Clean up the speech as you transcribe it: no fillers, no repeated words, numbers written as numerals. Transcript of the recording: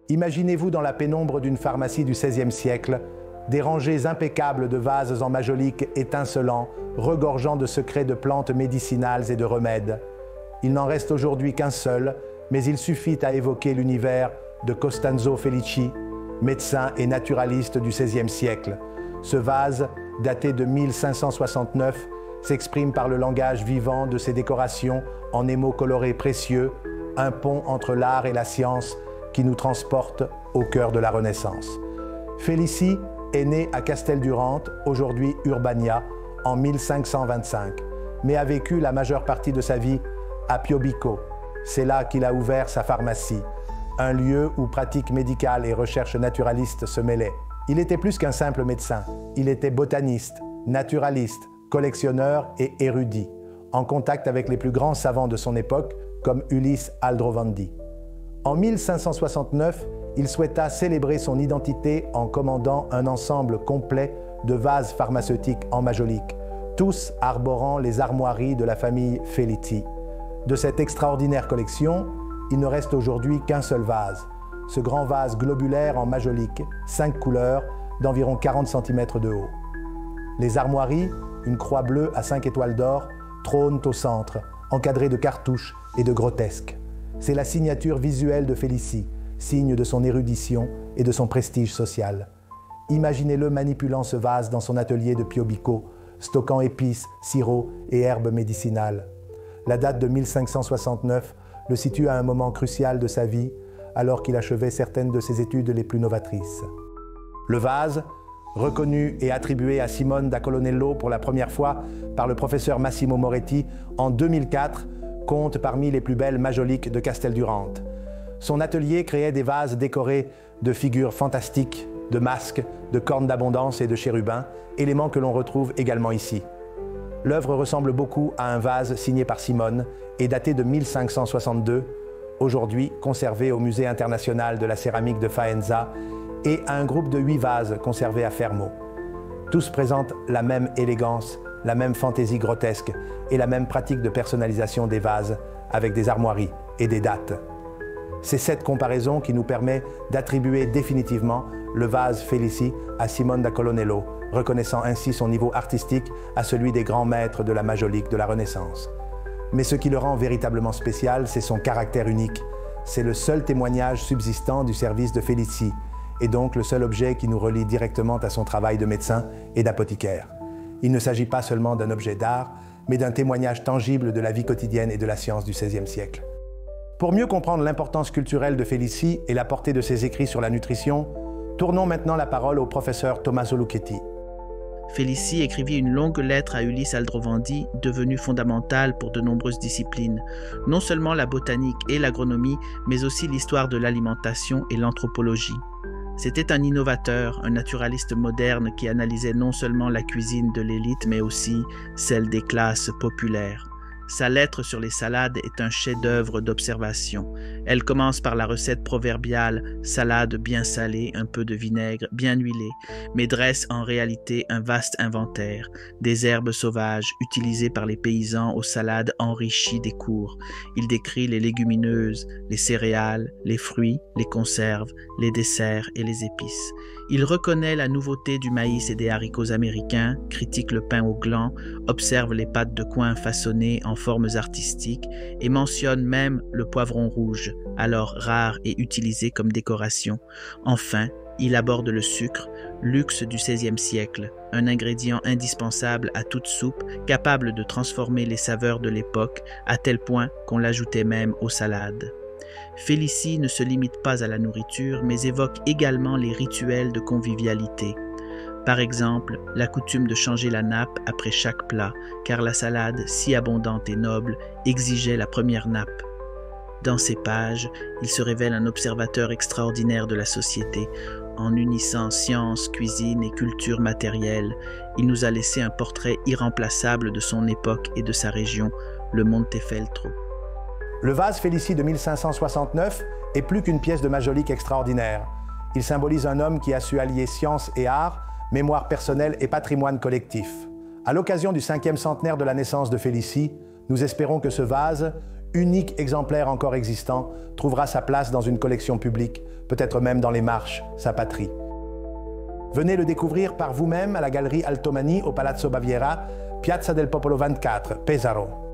Imaginez-vous dans la pénombre d'une pharmacie du XVIe siècle, des rangées impeccables de vases en majolique étincelants, regorgeant de secrets de plantes médicinales et de remèdes. Il n'en reste aujourd'hui qu'un seul, mais il suffit à évoquer l'univers de Costanzo Felici, médecin et naturaliste du XVIe siècle. Ce vase, daté de 1569, s'exprime par le langage vivant de ses décorations en émaux colorés précieux, un pont entre l'art et la science qui nous transporte au cœur de la Renaissance. Felici est né à Casteldurante, aujourd'hui Urbania, en 1525, mais a vécu la majeure partie de sa vie à Piobico. C'est là qu'il a ouvert sa pharmacie, un lieu où pratique médicale et recherche naturaliste se mêlaient. Il était plus qu'un simple médecin, il était botaniste, naturaliste, collectionneur et érudit, en contact avec les plus grands savants de son époque, comme Ulisse Aldrovandi. En 1569, il souhaita célébrer son identité en commandant un ensemble complet de vases pharmaceutiques en majolique, tous arborant les armoiries de la famille Felici. De cette extraordinaire collection, il ne reste aujourd'hui qu'un seul vase, ce grand vase globulaire en majolique, 5 couleurs, d'environ 40 cm de haut. Les armoiries, une croix bleue à 5 étoiles d'or, trônent au centre, encadrées de cartouches et de grotesques. C'est la signature visuelle de Felici, signe de son érudition et de son prestige social. Imaginez-le manipulant ce vase dans son atelier de Piobico, stockant épices, sirops et herbes médicinales. La date de 1569 le situe à un moment crucial de sa vie, alors qu'il achevait certaines de ses études les plus novatrices. Le vase, reconnu et attribué à Simone da Colonello pour la première fois par le professeur Massimo Moretti en 2004, compte parmi les plus belles majoliques de Casteldurante. Son atelier créait des vases décorés de figures fantastiques, de masques, de cornes d'abondance et de chérubins, éléments que l'on retrouve également ici. L'œuvre ressemble beaucoup à un vase signé par Simone et daté de 1562, aujourd'hui conservé au Musée international de la céramique de Faenza, et à un groupe de 8 vases conservés à Fermo. Tous présentent la même élégance, la même fantaisie grotesque et la même pratique de personnalisation des vases avec des armoiries et des dates. C'est cette comparaison qui nous permet d'attribuer définitivement le vase Felici à Simone da Colonello, reconnaissant ainsi son niveau artistique à celui des grands maîtres de la majolique de la Renaissance. Mais ce qui le rend véritablement spécial, c'est son caractère unique. C'est le seul témoignage subsistant du service de Felici, et donc le seul objet qui nous relie directement à son travail de médecin et d'apothicaire. Il ne s'agit pas seulement d'un objet d'art, mais d'un témoignage tangible de la vie quotidienne et de la science du XVIe siècle. Pour mieux comprendre l'importance culturelle de Felici et la portée de ses écrits sur la nutrition, tournons maintenant la parole au professeur Tommaso Lucchetti. Felici écrivit une longue lettre à Ulisse Aldrovandi, devenue fondamentale pour de nombreuses disciplines, non seulement la botanique et l'agronomie, mais aussi l'histoire de l'alimentation et l'anthropologie. C'était un innovateur, un naturaliste moderne qui analysait non seulement la cuisine de l'élite, mais aussi celle des classes populaires. Sa lettre sur les salades est un chef-d'œuvre d'observation. Elle commence par la recette proverbiale « salade bien salée, un peu de vinaigre, bien huilé », mais dresse en réalité un vaste inventaire, des herbes sauvages utilisées par les paysans aux salades enrichies des cours. Il décrit les légumineuses, les céréales, les fruits, les conserves, les desserts et les épices. Il reconnaît la nouveauté du maïs et des haricots américains, critique le pain au gland, observe les pâtes de coin façonnées en formes artistiques et mentionne même le poivron rouge, alors rare et utilisé comme décoration. Enfin, il aborde le sucre, luxe du XVIe siècle, un ingrédient indispensable à toute soupe, capable de transformer les saveurs de l'époque, à tel point qu'on l'ajoutait même aux salades. Felici ne se limite pas à la nourriture, mais évoque également les rituels de convivialité. Par exemple, la coutume de changer la nappe après chaque plat, car la salade, si abondante et noble, exigeait la première nappe. Dans ces pages, il se révèle un observateur extraordinaire de la société. En unissant science, cuisine et culture matérielle, il nous a laissé un portrait irremplaçable de son époque et de sa région, le Montefeltro. Le vase Felici de 1569 est plus qu'une pièce de majolique extraordinaire. Il symbolise un homme qui a su allier science et art, mémoire personnelle et patrimoine collectif. À l'occasion du 5e centenaire de la naissance de Felici, nous espérons que ce vase, unique exemplaire encore existant, trouvera sa place dans une collection publique, peut-être même dans les Marches, sa patrie. Venez le découvrir par vous-même à la galerie Altomani au Palazzo Baviera, Piazza del Popolo 24, Pesaro.